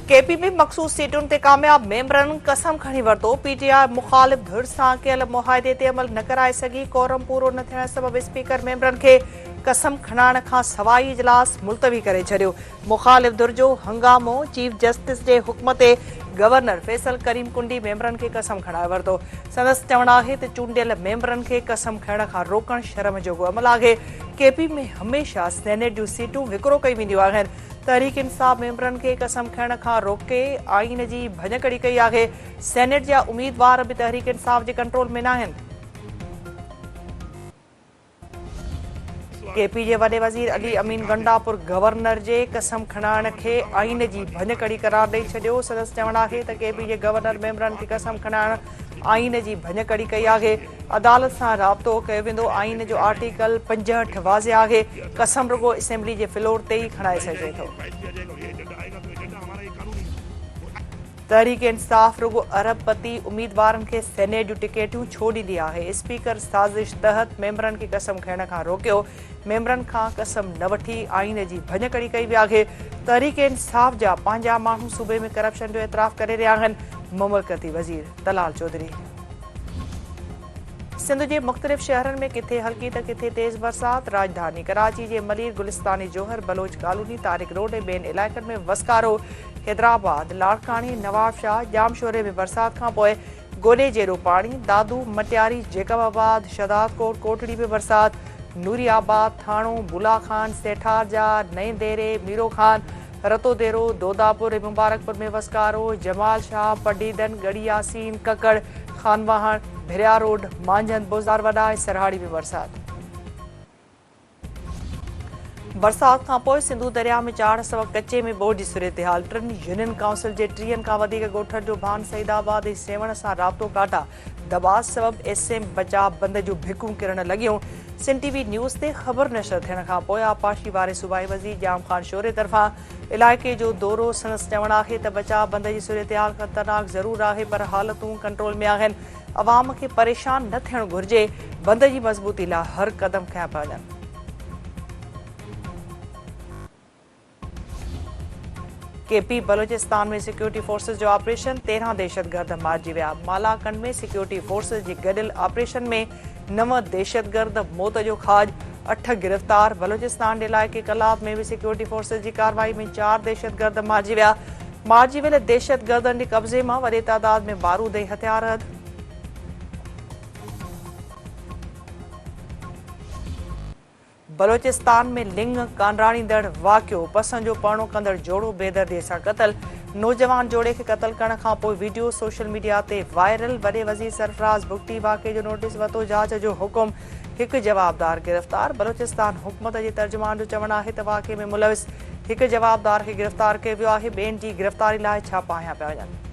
KP में मखसूस सीटुनि ते कामयाब मेंबरनि कसम खणी वरितो। पीटीआई मुखालिफ़ धुर सां कयल मुआहदे ते अमल न कराए सघी। कोरम पूरो न थियण सबबि स्पीकर मेंबरनि खे कसम खणाइण खां सवाइ इजलास मुलतवी करे छॾियो। मुखालिफ़ धुर जो हंगामो। चीफ जस्टिस जे हुक्म ते गवर्नर फैसल करीम कुंडी मेंबरनि खे कसम खणाए वरितो। संदसि चवणु आहे त चूंडियल मेंबरनि खे कसम खणण खां रोकण शर्म जोॻो अमल आहे। केपी में हमेशह सेनेट जूं सीटूं विकिरो कई वेंदियूं आहिनि। तहरीक इंसाफ़ मेंबरनि खे कसम खणण खां रोके आइन जी भञकड़ी कई आहे। सेनेट जा उम्मीदवार बि तहरीक इंसाफ़ जे कंट्रोल में न आहिनि। केपी जे वॾे वज़ीर अली अमीन गंडापुर गवर्नर जे कसम खणाइण खे आइन जी भञकड़ी करार ॾेई छॾियो। संदसि चवणु आहे त केपी जे गवर्नर मेंबरनि खे कसम खणाइण आइन जी भञकड़ी कई आहे। अदालत सां राब्तो कयो वेंदो। आइन जो आर्टिकल 65 वाज़े आहे। कसम रुगो असेंबली जे फ्लोर ते ई खणाए सघिजे थो। तहरीक इंसाफ़ रुगो अरबपति उम्मीदवारनि खे सेनेट जूं टिकेटूं छो ॾींदी आहे। स्पीकर साज़िश तहत मेंबरनि खे कसम खणण खां रोकियो। मेंबरनि खां कसम न वठी आइन जी भञकड़ी कई वई आहे। तहरीक इंसाफ़ जा पंहिंजा माण्हू सूबे में करप्शन जो एतिराफ़ करे रहिया आहिनि। ममलकती वज़ीर तलाल चौधरी। सिंध जे मुख़्तलिफ़ शहरनि में किथे हल्की त किथे तेज़ बरसात। राजधानी कराची जे मलीर गुलिस्तानी जोहर बलोच कॉलोनी तारिक रोड ऐं ॿियनि इलाइक़नि में वसकारो। हैदराबाद लाड़कानी नवाबशाह जामशोरे में बरसात खां पोइ गोॾे जहिड़ो पाणी। दादू मटियारी जेकबाबाद शहदादकोट कोटड़ी में बरसात। नूरियाबाद थाणो बुलाखान सेठार जा नए देरे मीरो खान रतोदेरो दोदापुर ऐं मुबारकपुर में वसकारो। जमाल शाह पडीदन गढ़ी यासीन ककड़ खानवाहन भिरिया रोड मांझंद बोज़ार वॾा ऐं सरहाड़ी में बरसात। बरसात खां पोइ सिंधू दरिया में चाढ़ सबबि कचे में ॿोड़ जी सूरत हाल। टिनि यूनियन काउंसिल जे 30 खां वधीक ॻोठनि जो भान सईदाबाद ऐं सेवण सां राब्तो काटा। दबाउ सबबि एसएम बचाव बंद जूं भिकूं किरण लॻियूं। सिंध टीवी न्यूज़ ते ख़बर नशर थियण खां पोइ आपाशी वारे सूबाई वज़ीर जाम ख़ान शोरे तरफ़ां इलाइक़े जो दौरो। संदसि चवणु आहे त बचाव बंद जी सूरत हाल ख़तरनाक ज़रूरु आहे पर हालतूं कंट्रोल में आहिनि। अवाम खे परेशान न थियणु घुरिजे। बंद जी मज़बूती लाइ हर क़दम खयां पिया वञनि। केपी बलोचिस्तान में सिक्योरिटी फोर्सेस जो ऑपरेशन। 13 दहशतगर्द मारिजी विया। मालाकंड में सिक्योरिटी फोर्सेस जे गॾियल ऑपरेशन में 9 दहशतगर्द मौत जो खाज। 8 गिरफ़्तार। बलोचिस्तान जे इलाइक़े कलाब में बि सिक्योरिटी फोर्सेस जी कार्रवाई में 4 दहशतगर्द मारिजी विया। मारिजी वियल दहशतगर्दनि जे कब्ज़े मां वॾे तादाद में बारूद ऐं हथियार। बलोचिस्तान में लिंग कानराणींदड़ वाक़ियो। पसंद जो परणो कंदड़ जोड़ो बेदर्दीअ सां क़तल। नौजवान जोड़े खे क़तल करण खां पोइ वीडियो सोशल मीडिया ते वायरल। वॾे वज़ीर सरफराज़ भुगती वाक़े जो नोटिस वरितो। जांच जो हुकुम। हिकु जवाबदार गिरफ़्तार। बलोचिस्तान हुकूमत जे तर्जुमान जो चवणु आहे त वाक़े में मुलविस हिकु जवाबदार खे गिरफ़्तार कयो वियो आहे। ॿियनि जी गिरफ़्तारी लाइ छापा हयां पिया वञनि।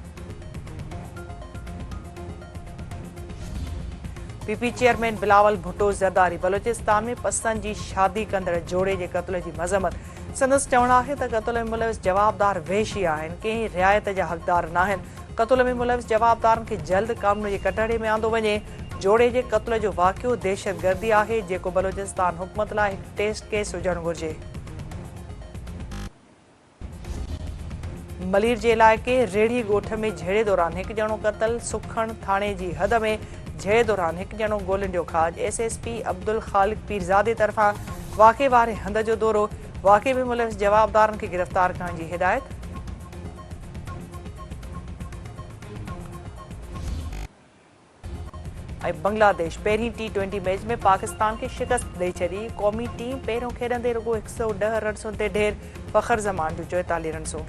PP chairman Bilawal Bhutto Zardari. बलोचिस्तान में पसंद जी शादी कंदड़ जोड़े जे क़त्ल जी मज़म्मत। संदसि चवणु आहे त क़त्ल में मुलविस जवाबदार वहशी आहिनि। कंहिं रिआयत जा हक़दार न आहिनि। क़त्ल में मुलविस जवाबदारनि खे जल्द कानून जे कटहरे में आंदो वञे। जोड़े जे क़त्ल जो वाक़ियो दहशतगर्दी आहे जेको बलोचिस्तान हुकूमत लाइ हिकु टेस्ट केस हुजणु घुरिजे। मलीर जे इलाइक़े रेढ़ी ॻोठ में झेड़े दौरान हिकु ॼणो क़तल। सुखण थाणे जी हद में झेड़े दौरान हिकु ॼणो गोलियुनि जो खाज। एसएसपी अब्दुल ख़ालिक पीरज़ादे तरफ़ां वाक़े वारे हंध जो दौरो। वाक़े में मुलविस जवाबदारनि खे गिरफ़्तार करण जी हिदायत। ऐं बांग्लादेश पहिरीं T20 मैच में पाकिस्तान खे शिकस्त ॾेई छॾी। क़ौमी टीम पहिरियों खेॾंदे रुगो 110 रन्सुनि ते ढेर। फ़ख़्र ज़मान जूं 44 रन्सूं।